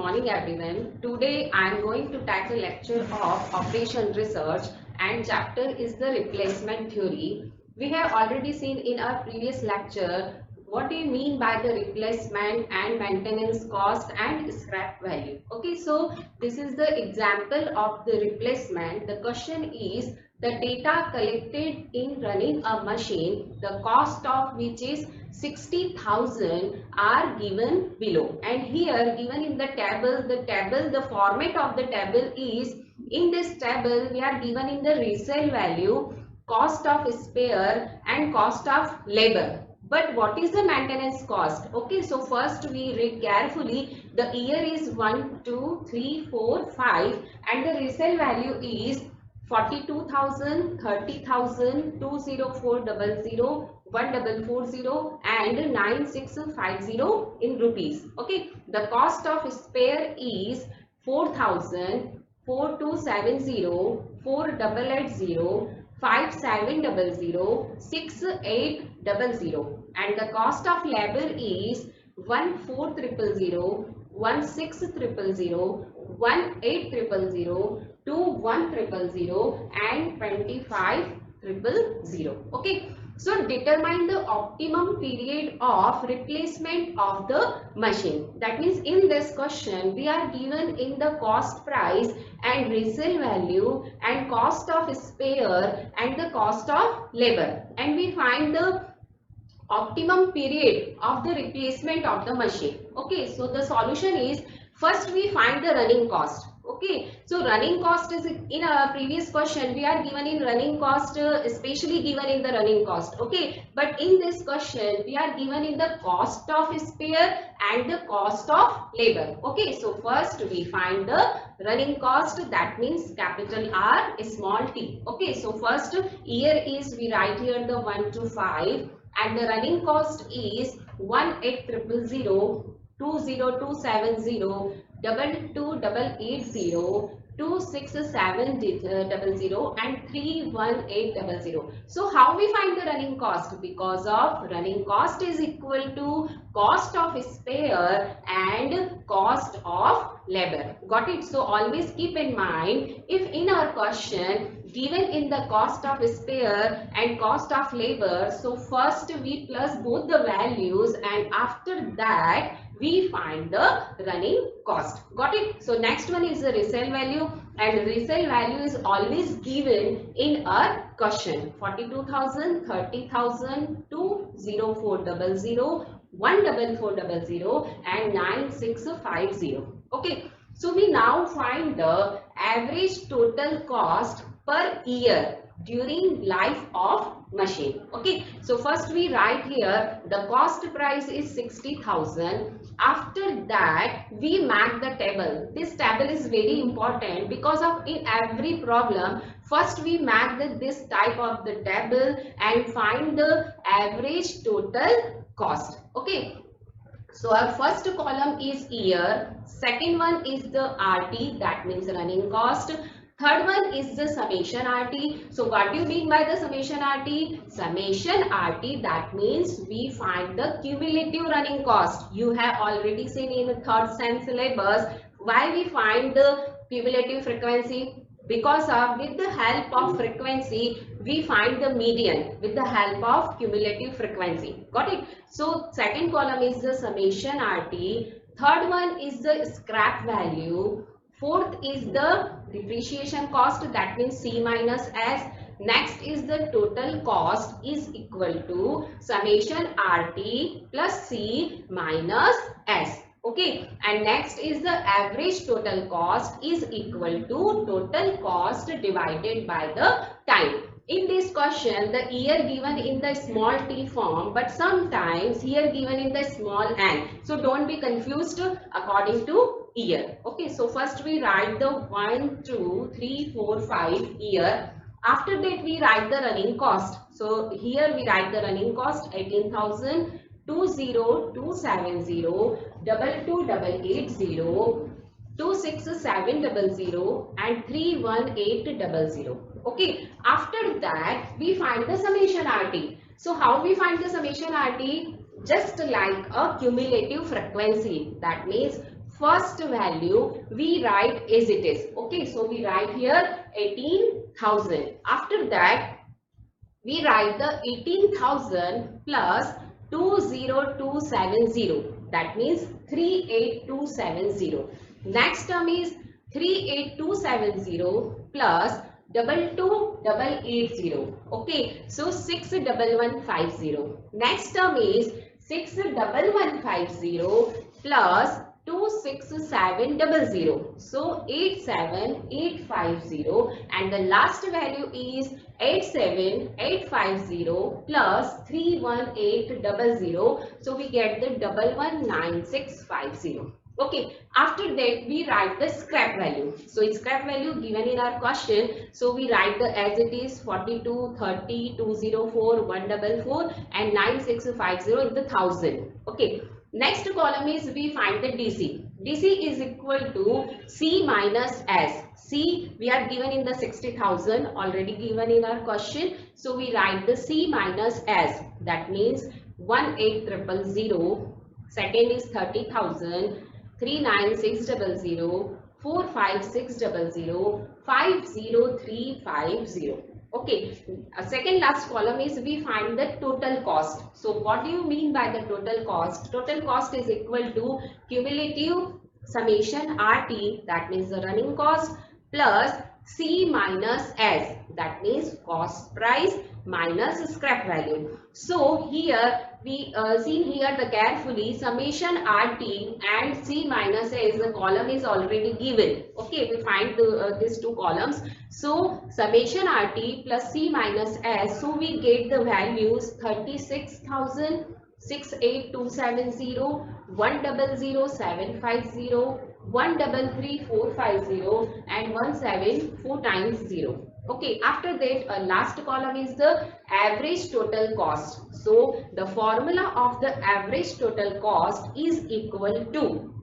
morning everyone. Today I am going to tackle lecture of operation research and chapter is the replacement theory. We have already seen in our previous lecture what do you mean by the replacement and maintenance cost and scrap value. Okay, so this is the example of the replacement. The question is the data collected in running a machine, the cost of which is 60,000 are given below, and here given in the table, the format of the table is, in this table we are given in the resale value, cost of spare and cost of labor. But what is the maintenance cost? Okay, so first we read carefully. The year is 1, 2, 3, 4, 5 and the resale value is 42,000, 30,000, 20400, 1440 and 9650 in rupees. Okay, the cost of spare is 4,000, 4270, 4880, 5700, 6800 and the cost of labor is 14,000, 16,000, 18,000, 21,000 and 25,000. Okay, so determine the optimum period of replacement of the machine. That means in this question we are given in the cost price and resale value and cost of spare and the cost of labor, and we find the optimum period of the replacement of the machine. Okay, so the solution is, first we find the running cost. Okay, so running cost is, in a previous question we are given in running cost, especially given in the running cost. Okay, but in this question we are given in the cost of spare and the cost of labor. Okay, so first we find the running cost, that means capital R small t. Okay, so first year is, we write here the 1 to 5 and the running cost is 1800, 20270, 22880, 26700 and 31800. So how we find the running cost? Because of running cost is equal to cost of spare and cost of labor. Got it? So always keep in mind, if in our question given in the cost of spare and cost of labor, so first we plus both the values and after that we find the running cost. Got it? So next one is the resale value, and resale value is always given in our question: 42,000, 30,000, 20400, 14400 and 9650. Okay, so we now find the average total cost per year during life of machine. Okay, so first we write here the cost price is 60,000. After that we mark the table. This table is very important because of in every problem first we mark this type of the table and find the average total cost. Okay, so our first column is year, second one is the RT, that means running cost. Third one is the summation RT. So what do you mean by the summation RT? Summation RT, that means we find the cumulative running cost. You have already seen in the third sem syllabus why we find the cumulative frequency. Because of, with the help of frequency we find the median with the help of cumulative frequency. Got it? So second column is the summation RT. Third one is the scrap value. Fourth is the depreciation cost, that means C minus S. Next is the total cost is equal to summation RT plus C minus S. Okay, and next is the average total cost is equal to total cost divided by the time. In this question the year given in the small t form, but sometimes here given in the small n. So don't be confused according to year. Okay, so first we write the 1, 2, 3, 4, 5 year. After that we write the running cost. So here we write the running cost 18,000, 20270, 22880, 26700 and 31800. Okay, after that we find the summation RT. So how we find the summation RT? Just like a cumulative frequency, that means first value we write as it is. Okay, so we write here 18,000. After that, we write the 18,000 plus 20270. That means 38270. Next term is 38270 plus 22880. Okay, so 61150. Next term is 61150 plus 26700. So 87850, and the last value is 87850 plus 31800. So we get the 119650. Okay, after that we write the scrap value. So scrap value given in our question. So we write the as it is 42, 30, 204, 144 and 9650 in the thousand. Okay. Next column is we find the DC. DC is equal to C minus S. C we are given in the 60,000, already given in our question. So we write the C minus S. That means 18,000. Second is 30,000. 39600, 45600, 50350. Okay, second last column is we find the total cost. So what do you mean by the total cost? Total cost is equal to cumulative summation RT, that means the running cost, plus C minus S, that means cost price minus scrap value. So here we see here the carefully summation RT and C minus S, the column is already given. Okay, we find these two columns. So summation RT plus C minus S, so we get the values 36,000, 68270, 100,750, 133,450 and 174 times 0. Okay, after that last column is the average total cost. So the formula of the average total cost is equal to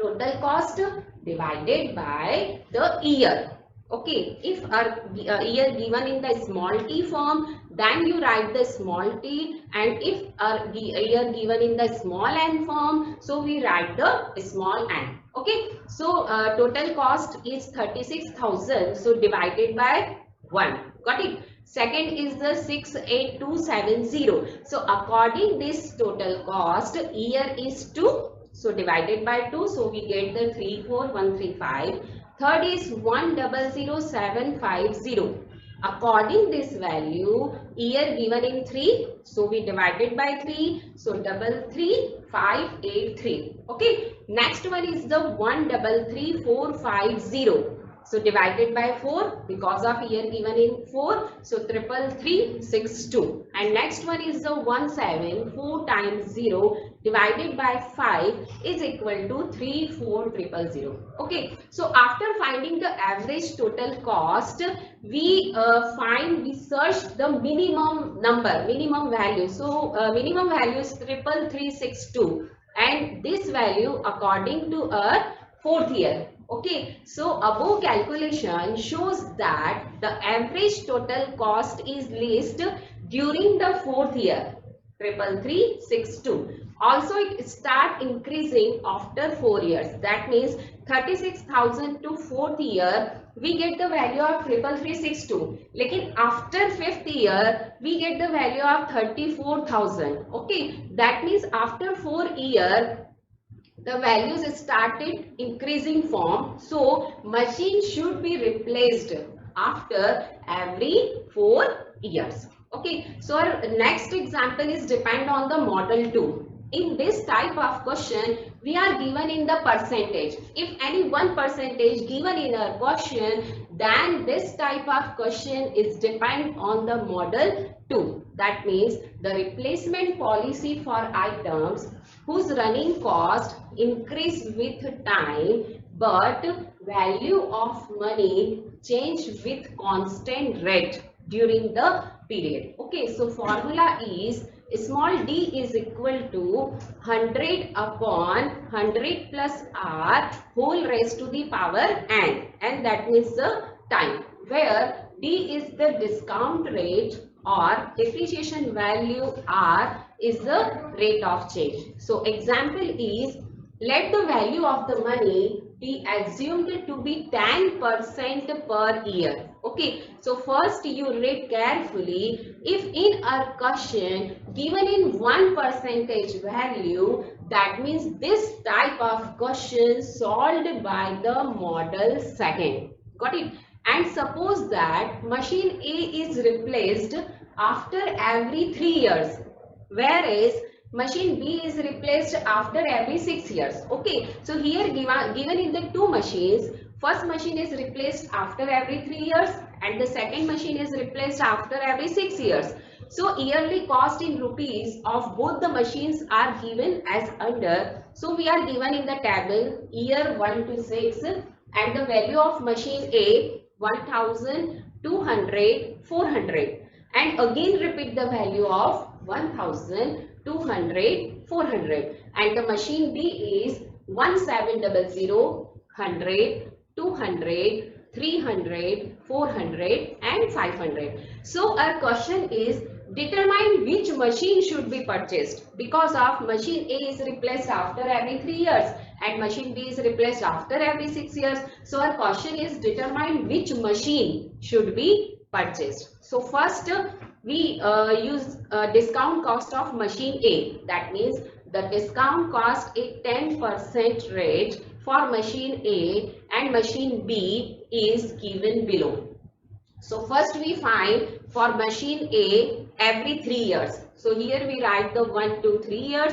total cost divided by the year. Okay, if a year given in the small t form, then you write the small t, and if a year given in the small n form, so we write the small n. Okay, so total cost is 36,000, so divided by 1. Got it? Second is the 68270. So according this total cost, year is 2, so divided by 2, so we get the 34135. Third is 100,750. According this value, year given in 3, so we divided by 3, so 33583. Okay, next one is the 133,450. So divided by 4 because of year given in 4, so 33362. And next one is the 174 times 0 divided by 5 is equal to 34000. Okay, so after finding the average total cost, we search the minimum number, minimum value. So minimum value is 33362, and this value according to a fourth year. Okay, so above calculation shows that the average total cost is least during the fourth year, 33362. Also, it start increasing after 4 years. That means 36,000 to fourth year, we get the value of 33362. Lekin after fifth year, we get the value of 34,000. Okay, that means after 4 years, the values started increasing form. So machine should be replaced after every 4 years. Okay, so our next example is depend on the model 2. In this type of question, we are given in the percentage. If any one percentage given in our question, then this type of question is depend on the model 2. That means the replacement policy for items whose running cost increase with time, but value of money change with constant rate during the period. Okay, so formula is small d is equal to 100 upon 100 plus r whole raised to the power n, and that means the time, where d is the discount rate or depreciation value, r is the rate of change. So example is Let the value of the money be assumed to be 10% per year. Okay, so first you read carefully. If in a question given in 1% value, that means this type of question solved by the model second. Got it? And suppose that machine A is replaced after every 3 years, whereas machine B is replaced after every 6 years. Okay, so here given in the two machines, first machine is replaced after every 3 years and the second machine is replaced after every 6 years. So yearly cost in rupees of both the machines are given as under. So we are given in the table year 1 to 6 and the value of machine A 1000, 200, 400, and again repeat the value of 1000, 200, 400, and the machine B is 1700, 100, 200, 300, 400 and 500. So our question is determine which machine should be purchased, because of machine A is replaced after every 3 years and machine B is replaced after every 6 years. So our question is determine which machine should be purchased. So first we use discount cost of machine A. That means the discount cost is 10% rate for machine A and machine B is given below. So first we find for machine A every 3 years. So here we write the 1 to 3 years.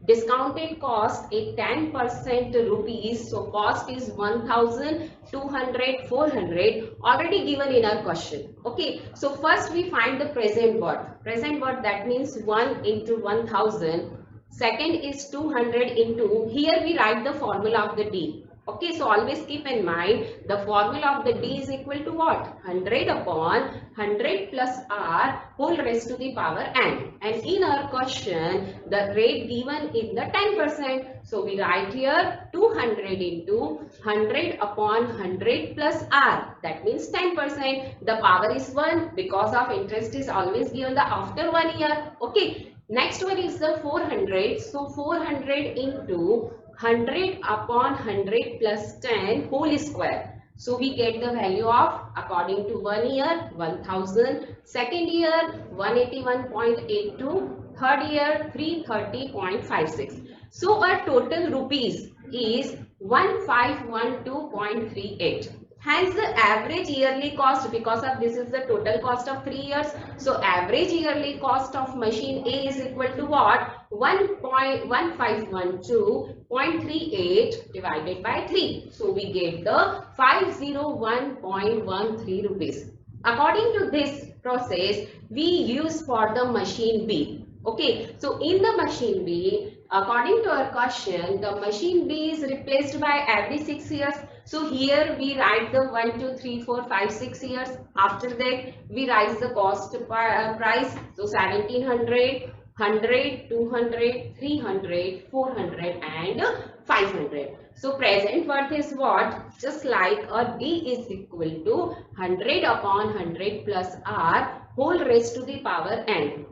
Discounted cost is 10% rupees. So cost is 1000, 200, 400 already given in our question. Okay. So first we find the present worth. Present worth, that means 1 into 1000. Second is 200 into, here we write the formula of the D. Okay, so always keep in mind the formula of the D is equal to what? 100 upon 100 plus R whole raised to the power n. And in our question, the rate given in the 10%. So we write here 200 into 100 upon 100 plus R. That means 10%. The power is 1 because of interest is always given the after 1 year. Okay. Next one is the 400. So 400 into 100 upon 100 plus 10 whole square. So we get the value of, according to 1 year, 1000, second year 181.82, third year 330.56. So our total rupees is 1512.38. Hence the average yearly cost, because of this is the total cost of 3 years. So average yearly cost of machine A is equal to what? 1.1512.38 divided by 3. So we get the 501.13 rupees. According to this process, we use for the machine B. Okay, so in the machine B, according to our question, the machine B is replaced by every 6 years. So here we write the 1, 2, 3, 4, 5, 6 years. After that, we write the cost price. So 1700, 100, 200, 300, 400 and 500. So present worth is what? Just like a D is equal to 100 upon 100 plus R whole raised to the power n.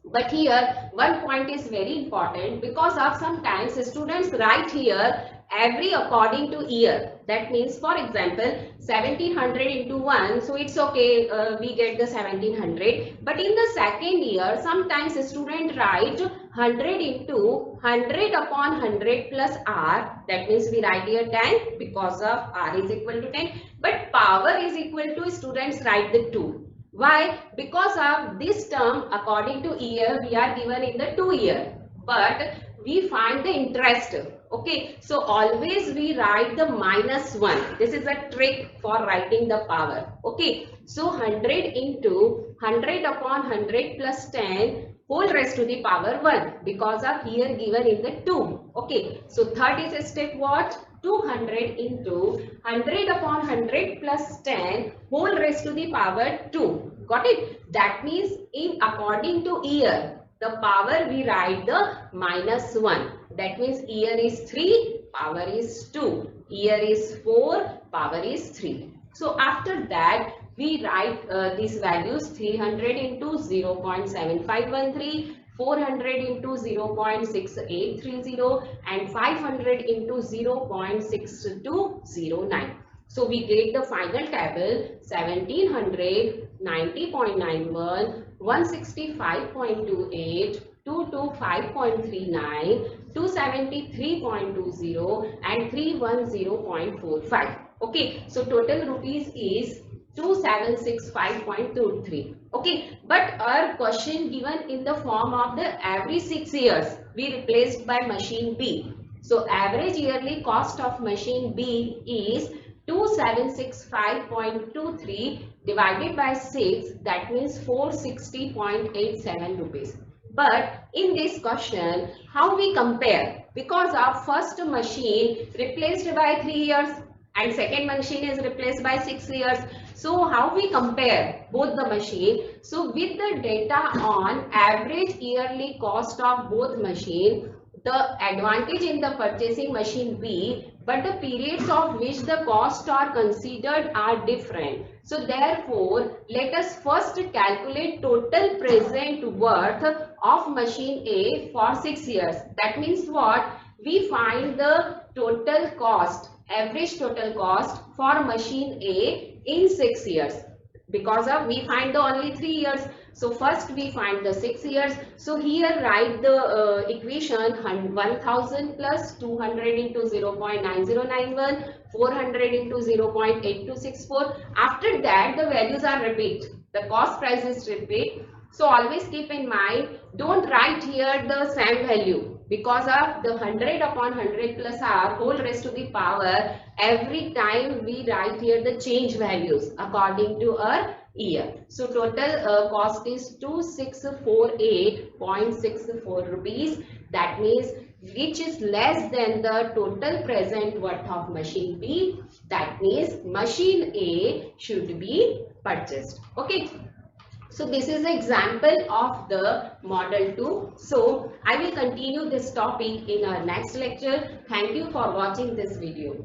But here one point is very important, because of sometimes students write here every according to year. That means, for example, 1700 into 1, so it's okay, we get the 1700. But in the second year, sometimes a student write 100 into 100 upon 100 plus R. That means we write here 10 because of R is equal to 10. But power is equal to, students write the 2. Why? Because of this term according to year we are given in the 2 year, but we find the interest. Okay, so always we write the -1. This is a trick for writing the power. Okay, so 100 into 100 upon 100 plus 10 whole raised to the power 1, because of here given in the 2. Okay, so third is a step what? 200 into 100 upon 100 plus 10 whole raised to the power 2. Got it? That means in according to year, the power we write the -1. That means year is 3, power is 2. Year is 4, power is 3. So after that, we write these values 300 into 0.7513, 400 into 0.6830 and 500 into 0.6209. So we get the final table 1700, 90.91, 165.28, 225.39, 273.20 and 310.45. Okay, so total rupees is 2765.23. Okay, but our question given in the form of the every 6 years we replaced by machine B. So average yearly cost of machine B is 2765.23 divided by 6, that means 460.87 rupees. But in this question, how we compare? Because our first machine replaced by 3 years and second machine is replaced by 6 years. So how we compare both the machine? So with the data on average yearly cost of both machine, the advantage in the purchasing machine B, but the periods of which the costs are considered are different. So therefore, let us first calculate total present worth of machine A for 6 years. That means what? We find the total cost, average total cost for machine A in 6 years. Because of we find the only 3 years. So first we find the 6 years. So here write the equation 1000 plus 200 into 0.9091, 400 into 0.8264. After that the values are repeat. The cost prices repeat. So always keep in mind, don't write here the same value, because of the 100 upon 100 plus r whole raised to the power. Every time we write here the change values according to our year. So total cost is 2648.64 rupees. That means which is less than the total present worth of machine B. That means machine A should be purchased. Okay. So this is an example of the model 2. So I will continue this topic in our next lecture. Thank you for watching this video.